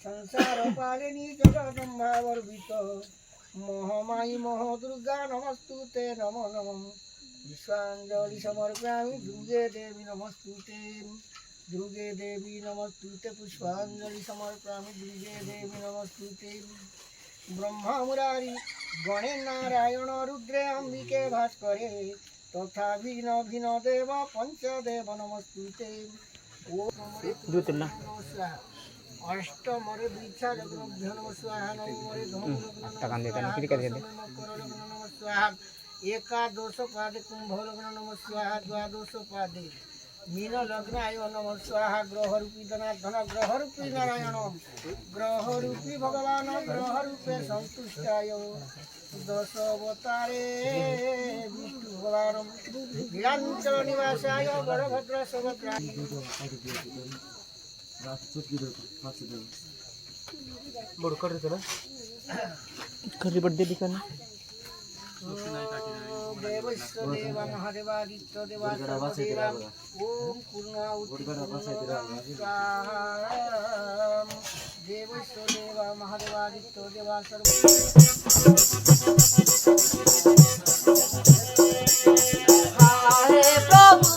संसार पालिनी जगदम्बावर्भित मोहमायी मोहदुर्गा नमस्तुते नमो नमः। विश्वाञ्जलि समर्पयामि दुर्गे देवी नमस्तुते। दुर्गे देवी नमस्तुते। पुष्पाञ्जलि समर्पयामि दुर्गे देवी नमस्तुते। ब्रह्मा मुरारी गणे नारायण रुद्रे अम्बिके भास्करे तथा भिन्न भिन्न देव पंचदेव नमस्तुते। अष्टमरे दीक्षा जगन्नाथ नमः स्वाहा। नवमरे नमः स्वाहा। एकादश पादे कुंभ लग्न नमः स्वाहा। द्वादश पादे मीन लग्नाय नमः स्वाहा। ग्रह रूपी धनाधन ग्रह रूपी नारायण ग्रह रूपी भगवान ग्रह रूपे संतुष्टाय दश अवतारे विष्णु भगवान नीलाचल निवासाय बलभद्र सुभद्रा। देवस्य देव महादेवादित्य देवा सर्वदेवा ओम पूर्णाहुति देवस्य देव महादेवादित्य देवा हरे प्रभु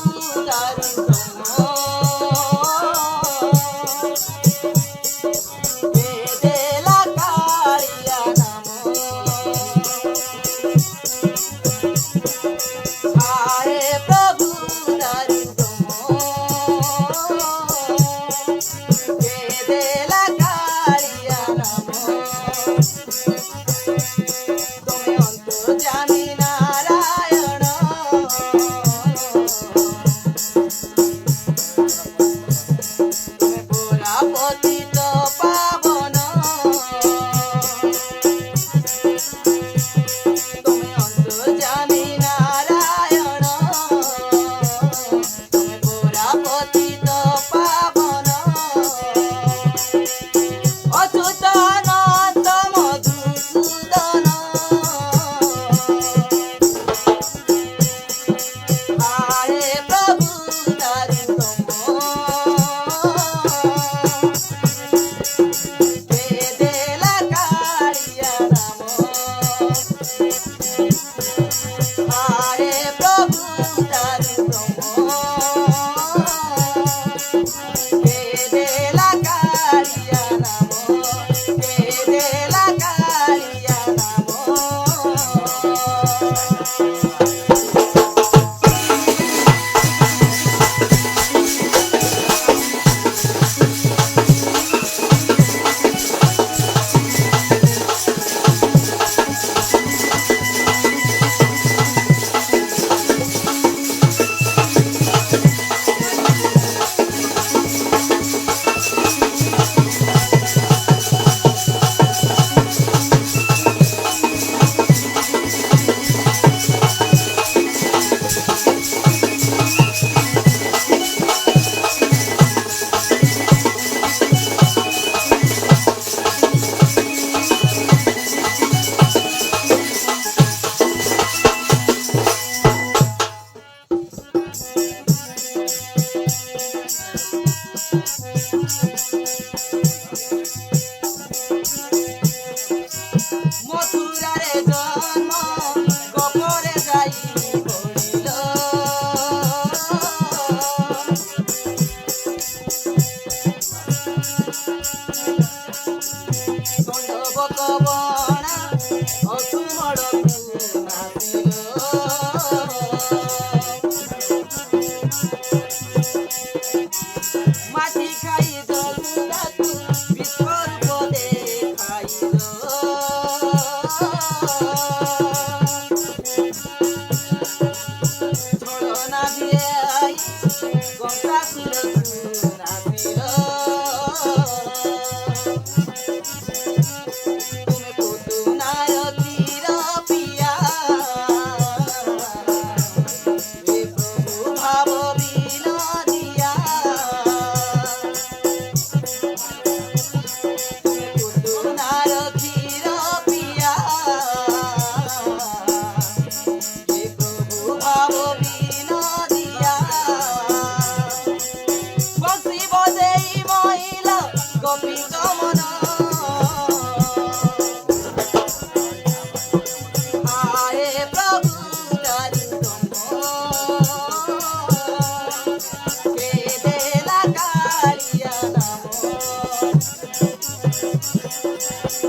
कारिया नमो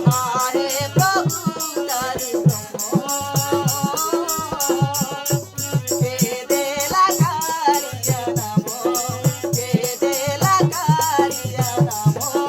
हरे प्रभु तारि ब्रह्म वेदेला कारिया नमो वेदेला कारिया नमो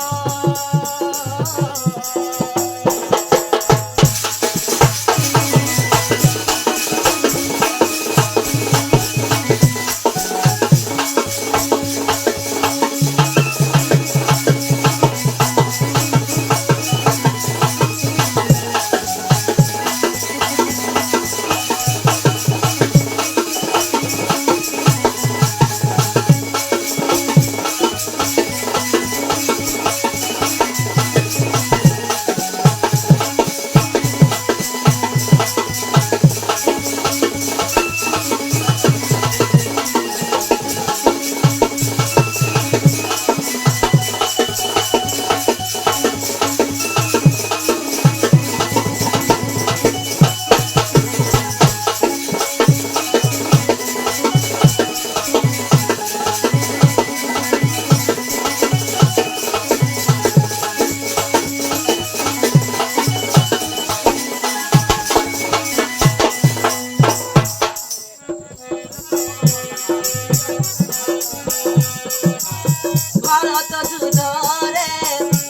भारत जुदरे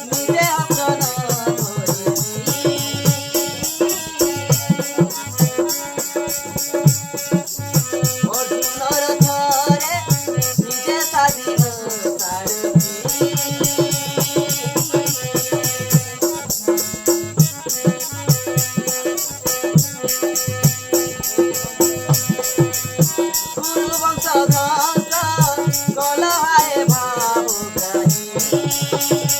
निजे अपना अर्जुनर थरे निजे स्वाधीन गुरु वंश ध्वंस कलहाए भाव ग्राही